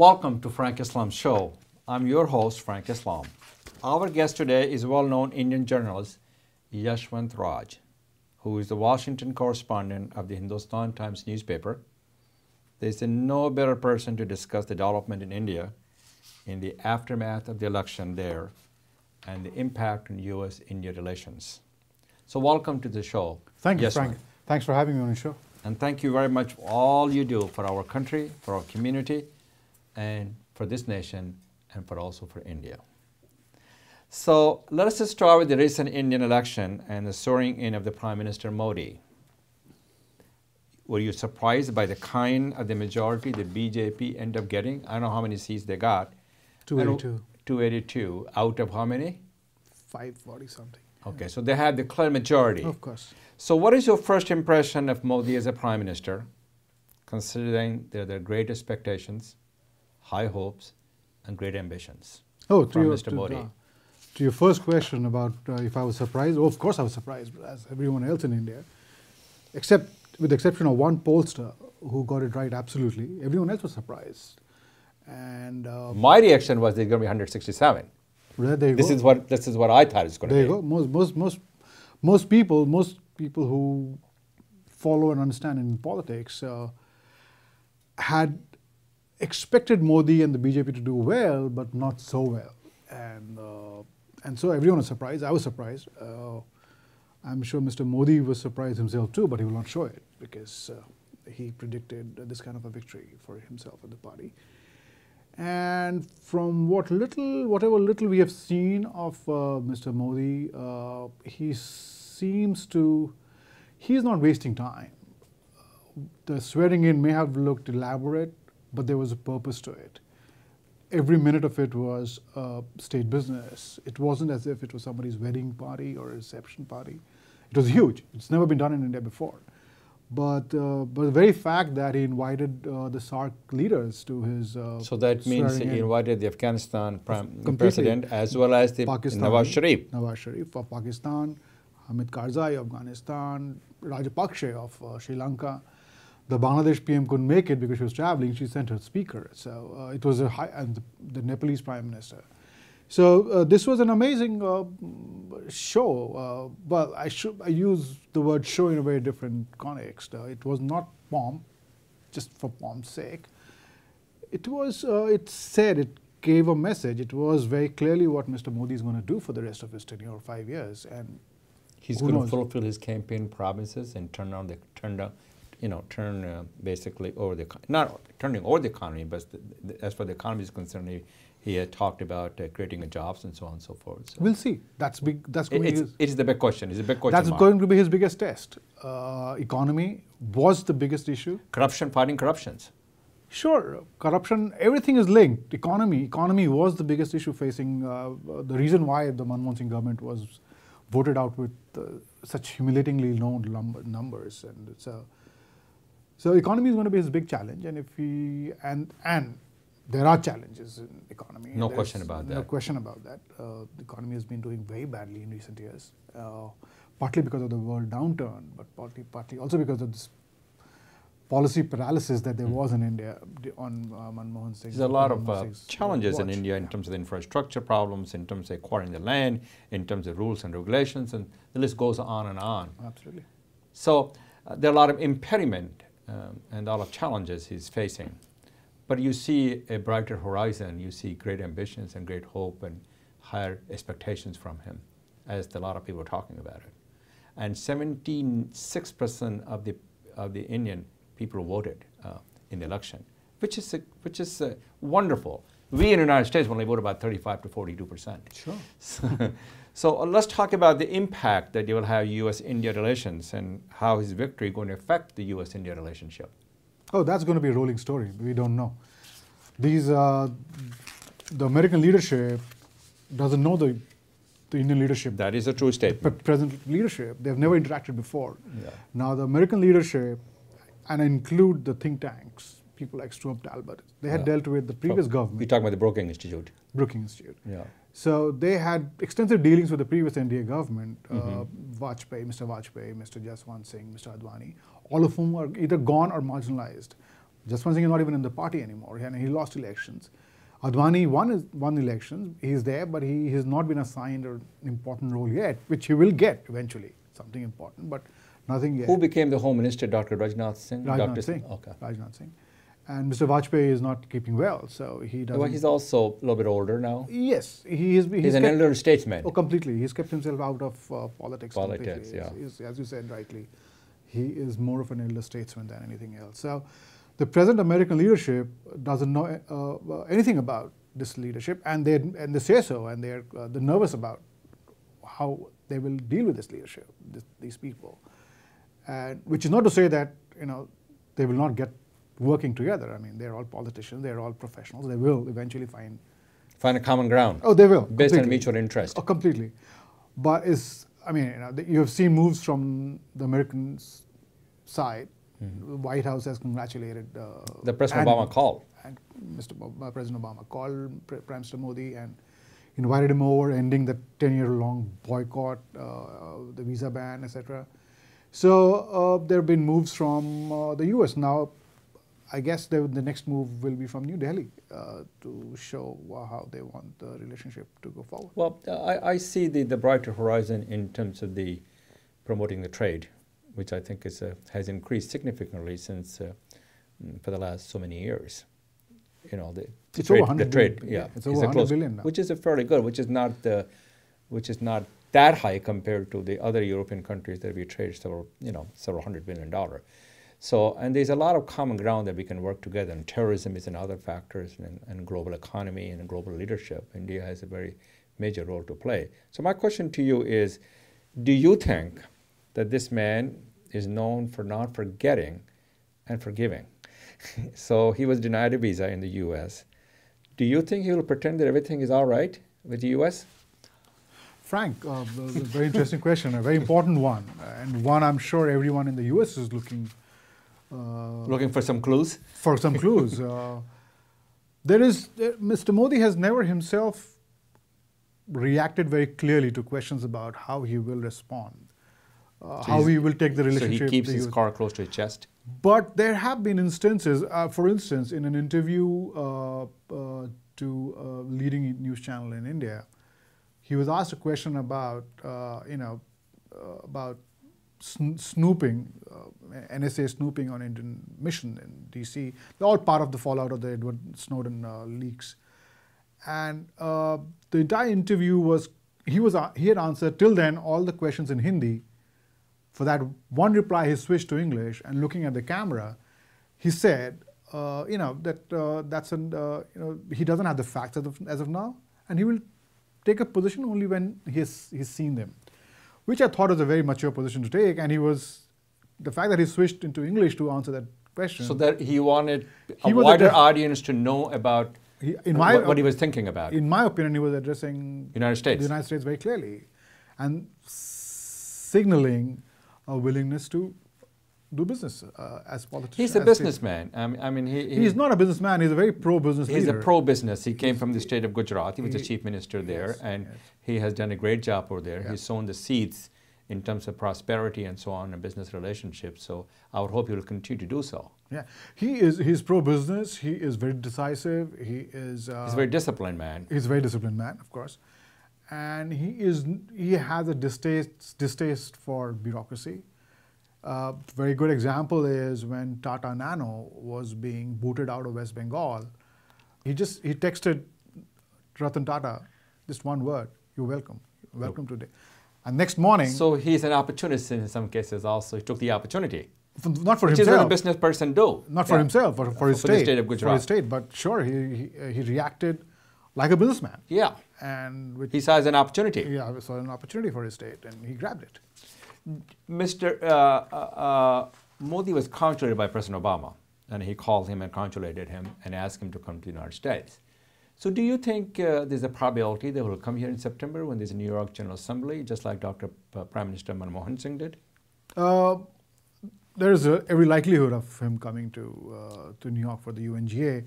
Welcome to Frank Islam Show. I'm your host, Frank Islam. Our guest today is well-known Indian journalist Yashwant Raj, who is the Washington correspondent of the Hindustan Times newspaper. There's no better person to discuss the development in India in the aftermath of the election there and the impact on U.S.-India relations. So welcome to the show. Thank you, Yashwant. Frank. Thanks for having me on the show. And thank you very much for all you do for our country, for our community, and for this nation, and also for India. So let us just start with the recent Indian election and the soaring in of the Prime Minister Modi. Were you surprised by the kind of the majority the BJP ended up getting? I don't know how many seats they got. 282. 282 out of how many? 540 something. Okay, so they had the clear majority. Of course. So what is your first impression of Modi as a Prime Minister, considering there are great expectations, high hopes, and great ambitions Oh, from Mr. Modi? To your first question about if I was surprised, of course I was surprised, as everyone else in India, except with the exception of one pollster who got it right absolutely. Everyone else was surprised. And My reaction was there's going to be 167. there you This go. is what I thought it was going There to you be. go. Most people who follow and understand in politics had expected Modi and the BJP to do well, but not so well. And so everyone was surprised. I was surprised. I'm sure Mr. Modi was surprised himself too, but he will not show it because he predicted this kind of a victory for himself and the party. And from whatever little we have seen of Mr. Modi, he's not wasting time. The swearing in may have looked elaborate, but there was a purpose to it. Every minute of it was state business. It wasn't as if it was somebody's wedding party or a reception party. It was huge. It's never been done in India before. But the very fact that he invited the SAARC leaders to his So that means he invited the Afghanistan president as well as the Nawaz Sharif. Nawaz Sharif of Pakistan, Hamid Karzai of Afghanistan, Rajapaksa of Sri Lanka. The Bangladesh PM couldn't make it because she was traveling. She sent her speaker. So it was and the Nepalese Prime Minister. So this was an amazing show. Well, I use the word show in a very different context. It was not pomp, just for pomp's sake. It was. It gave a message. It was very clearly what Mr. Modi is going to do for the rest of his tenure, 5 years, and he's going to fulfill his campaign promises and turn basically over not turning over the economy, but as far as the economy is concerned, he had talked about creating jobs and so on and so forth. So we'll see. That's big. That's going it is the big question. It's a big question. That's going to be his biggest test. Economy was the biggest issue. Corruption, fighting corruptions. Sure, corruption. Everything is linked. Economy was the biggest issue facing. The reason why the Manmohan Singh government was voted out with such humiliatingly low numbers, and so economy is going to be his big challenge, and there are challenges in economy. No question about that. No question about that. The economy has been doing very badly in recent years, partly because of the world downturn, but partly also because of this policy paralysis that there was in India on Manmohan Singh. There's a lot of challenges in India in terms of the infrastructure problems, in terms of acquiring the land, in terms of rules and regulations, and the list goes on and on. Absolutely. So there are a lot of impediment and a lot of challenges he's facing. But you see a brighter horizon, you see great ambitions and great hope and higher expectations from him, as a lot of people are talking about it. And 76% of the Indian people voted in the election, which is wonderful. We in the United States only vote about 35 to 42%. Sure. So let's talk about the impact that it will have U.S.-India relations and how his victory going to affect the U.S.-India relationship. Oh, that's going to be a rolling story. We don't know. The American leadership doesn't know the Indian leadership. That is a true statement. Present leadership, they've never interacted before. Yeah. Now the American leadership, and I include the think tanks, people like Stuart Talbot, they had dealt with the previous government. You're talking about the Brookings Institute. Brookings Institute. Yeah. So they had extensive dealings with the previous NDA government, Mr. Vajpayee, Mr. Yashwant Singh, Mr. Advani, all of whom are either gone or marginalized Jaswant Singh is not even in the party anymore, and he lost elections. Advani won elections. He's there, but he has not been assigned an important role yet, which he will get eventually, something important, but nothing yet. Who became the Home Minister, Dr. Rajnath Singh? Rajnath Singh. Okay. Rajnath Singh. And Mr. Vajpayee is not keeping well, so he doesn't. Well, he's also a little bit older now. Yes, he's an elder statesman. Oh, completely. He's kept himself out of politics. Politics, completely. yeah. As you said rightly, he is more of an elder statesman than anything else. So, the present American leadership doesn't know anything about this leadership, and they say so, and they're nervous about how they will deal with this leadership, these people, and which is not to say that they will not get working together. I mean, they're all politicians, they're all professionals. They will eventually find a common ground. Oh, they will. Based on mutual interest. Oh, completely. But you have seen moves from the American side. The White House has congratulated the President Obama called. And President Obama called Prime Minister Modi and invited him over, ending the 10-year-long boycott, the visa ban, etc. So there have been moves from the U.S. Now, I guess the next move will be from New Delhi to show how they want the relationship to go forward. Well, I see the brighter horizon in terms of the promoting the trade, which I think has increased significantly since for the last so many years. It's over 100 trade, billion. yeah, it's over 100 billion now, which is fairly good, which is not that high compared to the other European countries that we trade several $100 billion. So, and there's a lot of common ground that we can work together, and terrorism is another factor, and global economy and global leadership. India has a very major role to play. So my question to you is, do you think that this man is known for not forgetting and forgiving? So he was denied a visa in the U.S. Do you think he will pretend that everything is all right with the U.S.? Frank, a very interesting question, a very important one, and one I'm sure everyone in the U.S. is looking for some clues? For some clues. Mr. Modi has never himself reacted very clearly to questions about how he will respond, how he will take the relationship. So he keeps his card close to his chest? But there have been instances, for instance, in an interview to a leading news channel in India, he was asked a question about, about snooping, NSA snooping on Indian mission in DC. They're all part of the fallout of the Edward Snowden leaks. And the entire interview was, he had answered till then all the questions in Hindi. For that one reply, he switched to English, and looking at the camera, he said, he doesn't have the facts as of now, and he will take a position only when he's seen them, which I thought was a very mature position to take. And the fact that he switched into English to answer that question. So that he wanted a wider audience to know about what he was thinking about. In my opinion, he was addressing the United States very clearly, and signaling a willingness to do business as politicians. He's a businessman. I mean, he's not a businessman. He's a very pro-business leader. He's a pro-business. He came from the state of Gujarat. He was the chief minister there, and he has done a great job over there. He's sown the seeds in terms of prosperity and so on and business relationships. So I would hope he will continue to do so. Yeah, he's pro-business. He is very decisive. He's a very disciplined man. He's a very disciplined man, of course, and he has a distaste for bureaucracy. Very good example is when Tata Nano was being booted out of West Bengal. He texted Ratan Tata just one word: "You're welcome. Welcome today." And next morning. So he's an opportunist in some cases. Also, he took the opportunity. Not for himself. Which is what a business person do. Not for himself, but for his state. For the state of Gujarat. For his state, but sure, he reacted like a businessman. Yeah. And he saw it as an opportunity. Yeah, he saw an opportunity for his state, and he grabbed it. Mr. Modi was congratulated by President Obama, and he called him and congratulated him and asked him to come to the United States. So do you think there's a probability they will come here in September when there's a New York General Assembly, just like Prime Minister Manmohan Singh did? There is every likelihood of him coming to New York for the UNGA,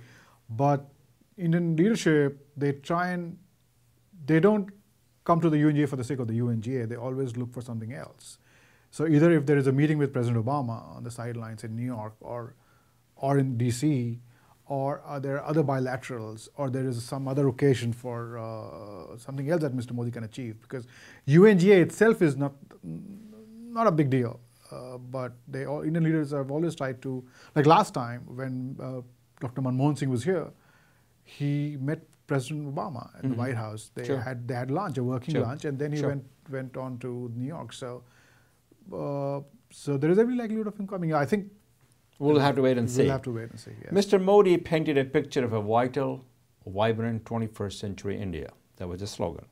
but Indian leadership, they don't come to the UNGA for the sake of the UNGA. They always look for something else. So either if there is a meeting with President Obama on the sidelines in New York, or or in DC, or are there other bilaterals, or there is some other occasion for something else that Mr. Modi can achieve? Because UNGA itself is not a big deal, but Indian leaders have always tried to, like last time when Dr. Manmohan Singh was here, he met President Obama at the White House. They had lunch, a working lunch, and then he went on to New York. So there is every likelihood of him coming. I think we'll have to wait and see. We'll have to wait and see. Yes. Mr. Modi painted a picture of a vital, vibrant 21st century India. That was the slogan.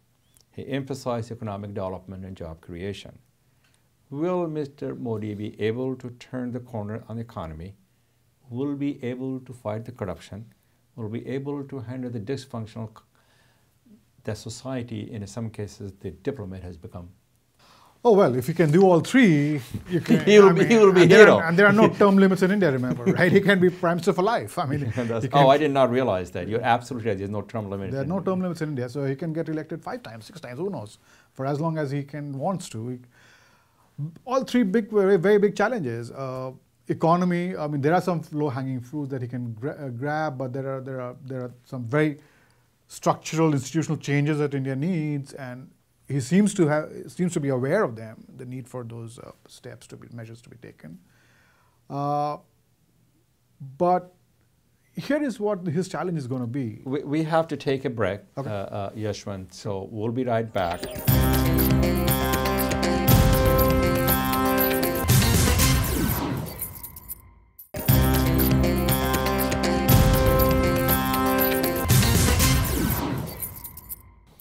He emphasized economic development and job creation. Will Mr. Modi be able to turn the corner on the economy? Will be able to fight the corruption? Will be able to handle the dysfunctional that society, in some cases, the diplomat has become? Oh, well, if you can do all three, you can. he will be hero. And there are no term limits in India, remember, right? He can be Prime Minister for life. I mean, I did not realize that. You're absolutely right. There's no term limit. There are no term limits in India, so he can get elected 5 times, 6 times, who knows, for as long as he wants to. All three very, very big challenges. Economy, I mean, there are some low-hanging fruits that he can grab, but there are some very structural, institutional changes that India needs, and he seems to be aware of them, the need for those measures to be taken. But here is what his challenge is going to be. We have to take a break, okay. Yashwant, so we'll be right back.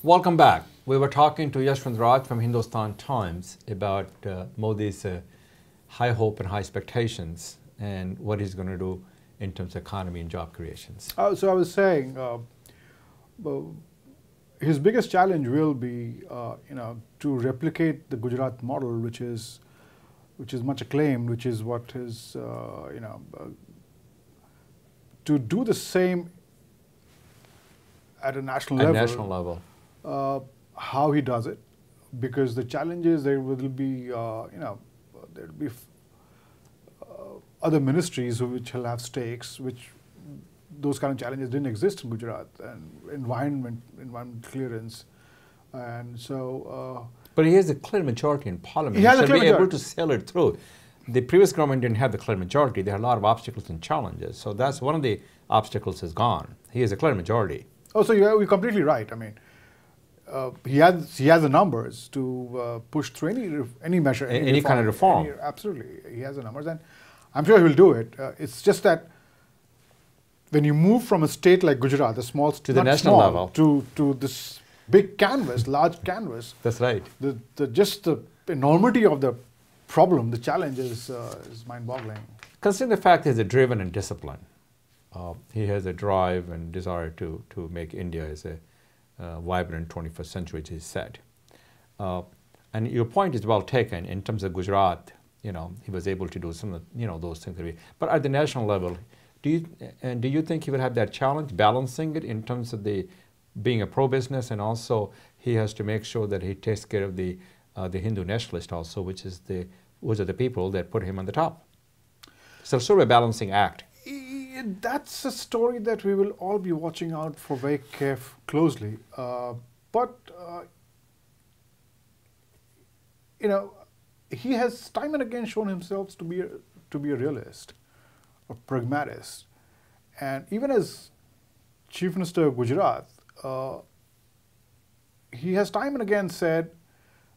Welcome back. We were talking to Yashwant Raj from Hindustan Times about Modi's high hope and high expectations and what he's going to do in terms of economy and job creations. So I was saying, his biggest challenge will be, to replicate the Gujarat model, which is much acclaimed, which is what is, to do the same at a national level. How he does it, because the challenges there will be, there will be other ministries which will have stakes, which those kind of challenges didn't exist in Gujarat, and environment clearance, and so. But he has a clear majority in Parliament. He has a clear be majority. Able to sell it through. The previous government didn't have the clear majority. There are a lot of obstacles and challenges. So that's one of the obstacles is gone. He has a clear majority. Oh, so you're completely right. I mean. He has the numbers to push through any measure, any kind of reform. Absolutely, he has the numbers, and I'm sure he will do it. It's just that when you move from a state like Gujarat, a small to the national level, to this big canvas, large canvas. That's right. Just the enormity of the problem, the challenge is mind-boggling. Considering the fact he's a driven and disciplined, he has a drive and desire to make India as a vibrant 21st century, as he said. And your point is well taken in terms of Gujarat. He was able to do some of those things. But at the national level, do you think he will have that challenge, balancing it in terms of being a pro-business, and also he has to make sure that he takes care of the Hindu nationalist also, which are the people that put him on the top. So sort of a balancing act. That's a story that we will all be watching out for very closely. But he has time and again shown himself to be a realist, a pragmatist, and even as Chief Minister of Gujarat, he has time and again said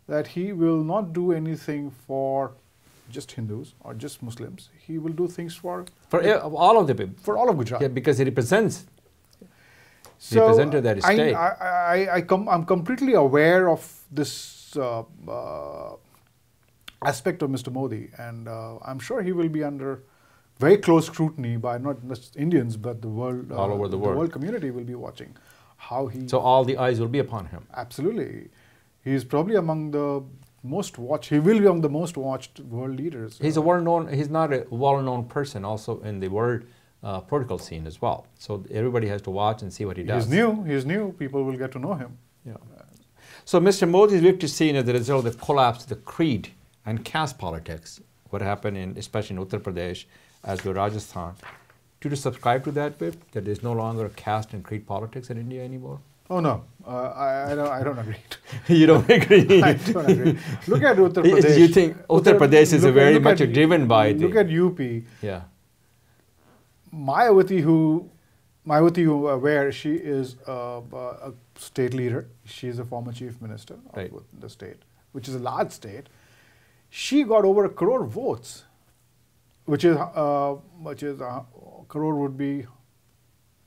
that he will not do anything for just Hindus or just Muslims. He will do things for all of the people. For all of Gujarat. Yeah, because he represented that state. I'm completely aware of this aspect of Mr. Modi, and I'm sure he will be under very close scrutiny by not just Indians, but the world. All over the world. The world community will be watching how he. So all the eyes will be upon him. Absolutely. He is probably among the most watched. He will be among the most watched world leaders. He's he's not a well-known person also in the world political scene as well. So everybody has to watch and see what he does. He's new. People will get to know him. Yeah. So Mr. Modi's victory seen as the result of the collapse of the creed and caste politics, what happened especially in Uttar Pradesh, as well as Rajasthan, Do you subscribe to that, Vip, that there's no longer caste and creed politics in India anymore? Oh no, I don't agree. You don't agree? I don't agree. Look at Uttar Pradesh. You think Uttar Pradesh is very much driven by Look at UP. Yeah. Mayawati, where she is a state leader, she is a former chief minister of the state, which is a large state. She got over 1 crore votes, which is crore would be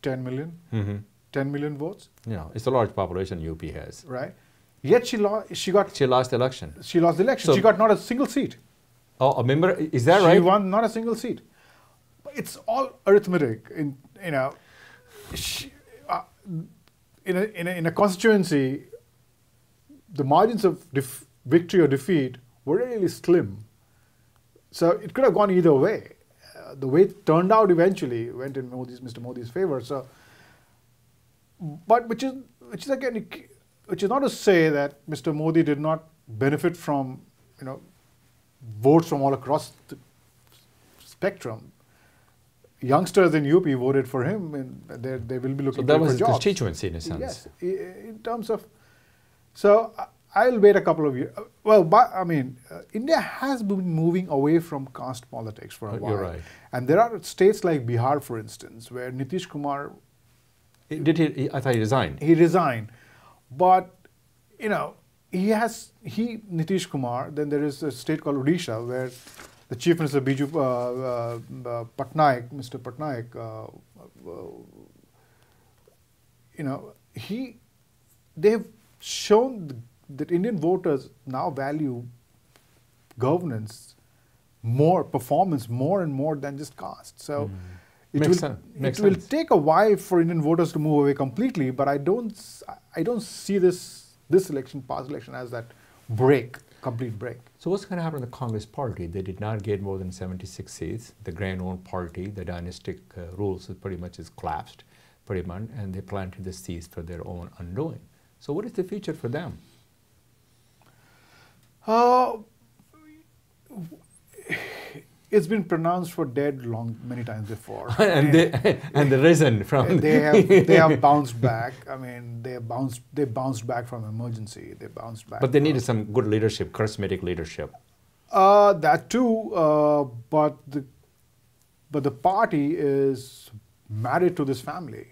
10 million. Mm-hmm. 10 million votes. Yeah, it's a large population UP has. Right. Yet she lost the election. She lost the election. So, she got not a single seat. Oh, a member, is that right? She won not a single seat. It's all arithmetic. In a constituency, the margins of victory or defeat were really slim. So it could have gone either way. The way it turned out eventually went in Mr. Modi's favor. So, but which is not to say that Mr. Modi did not benefit from votes from all across the spectrum. Youngsters in UP voted for him, and they will be looking for jobs. So that was his constituency in a sense. Yes, in terms of. So I'll wait a couple of years. Well, India has been moving away from caste politics for a while. You're right. And there are states like Bihar, for instance, where Nitish Kumar. I thought he resigned. He resigned, but Nitish Kumar. Then there is a state called Odisha where the Chief Minister Biju Patnaik, Mr. Patnaik, they have shown that Indian voters now value governance performance more and more than just caste. So it will take a while for Indian voters to move away completely, but I don't see this past election as that complete break. So what's going to happen to the Congress party? They did not get more than 76 seats. The grand-old party, the dynastic rules pretty much is collapsed, pretty much, and they planted the seeds for their own undoing. So what is the future for them? It's been pronounced for dead many times before. and the reason from they have bounced back. I mean, they bounced back from emergency. They bounced back. But they needed some good leadership, charismatic leadership. That too, but the party is married to this family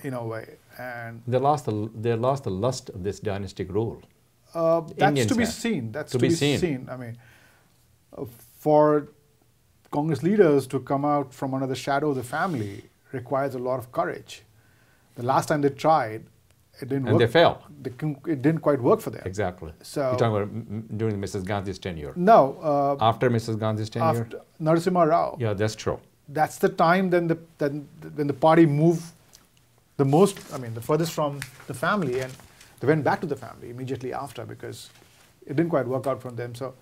in a way, and they lost the lust of this dynastic rule. That's to be seen. That's to be seen. I mean, for Congress leaders to come out from under the shadow of the family requires a lot of courage. The last time they tried, it didn't work. And they failed. It didn't quite work for them. Exactly. So you're talking about during Mrs. Gandhi's tenure? No. After Mrs. Gandhi's tenure? After Narasimha Rao. Yeah, that's true. That's the time when the party moved the most, the furthest from the family, and they went back to the family immediately after because it didn't quite work out for them. So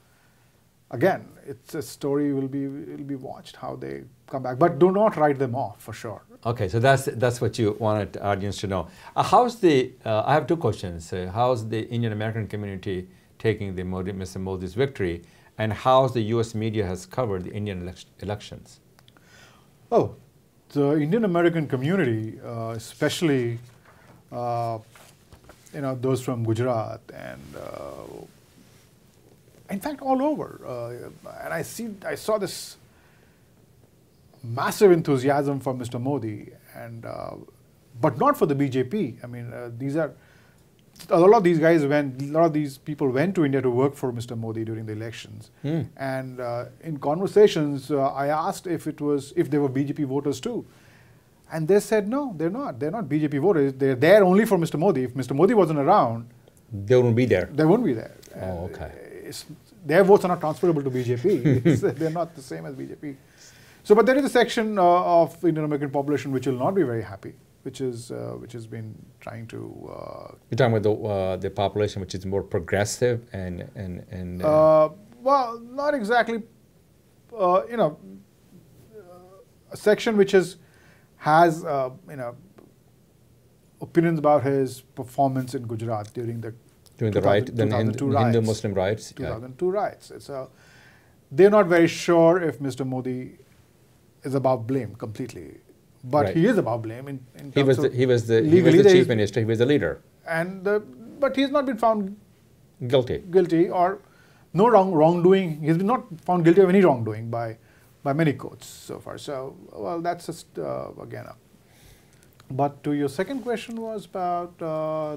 again, it's a story will be watched how they come back, but do not write them off for sure. Okay, so that's what you wanted the audience to know. I have two questions. How's the Indian American community taking Mr. Modi's victory, and how's the U.S. media has covered the Indian elections? Oh, the Indian American community, especially those from Gujarat and in fact all over, and I saw this massive enthusiasm for Mr. Modi, and but not for the BJP. I mean, a lot of these people went to India to work for Mr. Modi during the elections. And in conversations, I asked if they were BJP voters too. And they said, no, they're not. They're not BJP voters. They're there only for Mr. Modi. If Mr. Modi wasn't around, they wouldn't be there. They wouldn't be there. Oh, okay. Their votes are not transferable to BJP. They're not the same as BJP. So, but there is a section of the Indian American population which will not be very happy, which has been trying to. You're talking about the population which is more progressive and. Well, not exactly. A section which has opinions about his performance in Gujarat during the Hindu-Muslim riots. 2002 riots. So they're not very sure if Mr. Modi is above blame completely but Right. he is above blame in He terms was of he was the legally there chief is- minister. He was the leader. and but he's not been found Guilty. guilty or no wrongdoing. He's been not found guilty of any wrongdoing by many courts so far. So well, that's just again. But to your second question was about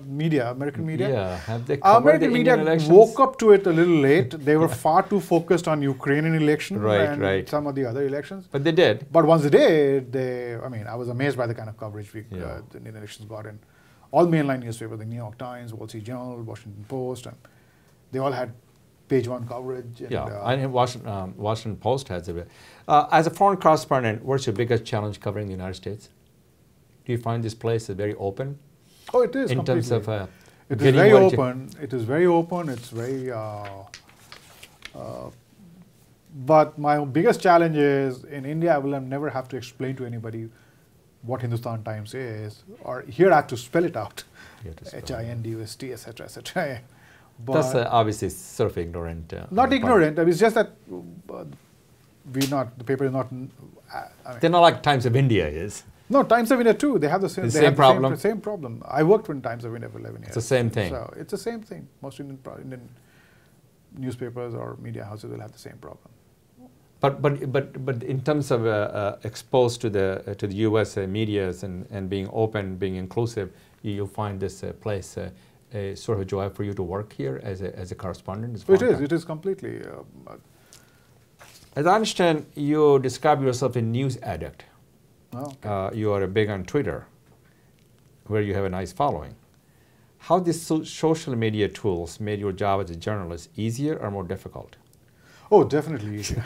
media, American media. Yeah. Have they covered American the media Indian elections? woke up to it a little late. They were far too focused on Ukrainian election Right, and right. some of the other elections. But they did. But once they did, I mean, I was amazed by the kind of coverage the Indian elections got in. All mainline newspapers, the New York Times, Wall Street Journal, Washington Post, and they all had page one coverage. And, Yeah, and Washington Post has a bit. As a foreign correspondent, what's your biggest challenge covering the United States? Do you find this place is very open? oh, it is in completely. terms of It is getting very what you- open. It is very open. It's very. But my biggest challenge is in India, I will never have to explain to anybody what Hindustan Times is, or here I have to spell it out. You have to spell it. HINDUST, etc., etc. But That's obviously sort of ignorant. not part. ignorant. I mean, it's just that the paper is not. They're not like Times of India is. No, Times of India too. They have the same. The they same have problem? The same problem. I worked in Times of India for 11 years. It's the same thing. So it's the same thing. Most Indian newspapers or media houses will have the same problem. But in terms of exposed to the U.S. Medias and being open, being inclusive, you find this place a sort of joy for you to work here as a correspondent. as foreign It is completely. As I understand, you describe yourself a news addict. Oh, okay. You are big on Twitter, where you have a nice following. How these social media tools made your job as a journalist easier or more difficult? Oh, definitely easier.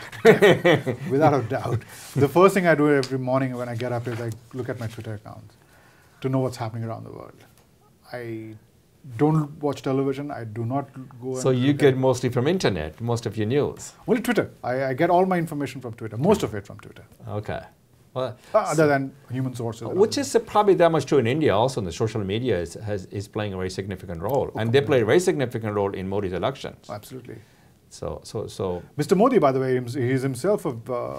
Without a doubt. The first thing I do every morning when I get up is I look at my Twitter accounts to know what's happening around the world. I don't watch television. I do not go. So you get mostly from internet, most of your news. Only Twitter. I get all my information from Twitter. Most of it from Twitter. Okay. Well, Other than human sources. which is probably that much true in India also, and the social media is playing a very significant role. And they played a very significant role in Modi's elections. Absolutely. So Mr. Modi, by the way, he's himself a.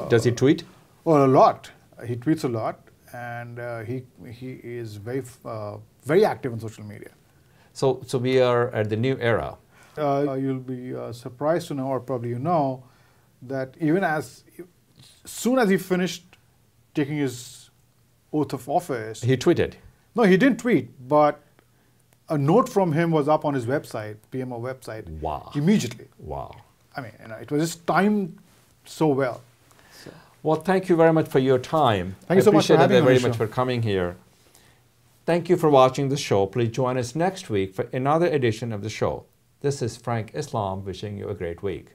does he tweet? Oh, a lot. He tweets a lot, and he is very active on social media. So we are at the new era. You'll be surprised to know, or probably you know, that even as soon as he finished taking his oath of office, He tweeted. no, he didn't tweet, but a note from him was up on his website, PMO website, Wow. immediately. Wow. I mean, it was just timed so well. So, Well, thank you very much for your time. Thank you so much for I appreciate having it me on very the much show. for coming here. Thank you for watching the show. Please join us next week for another edition of the show. This is Frank Islam wishing you a great week.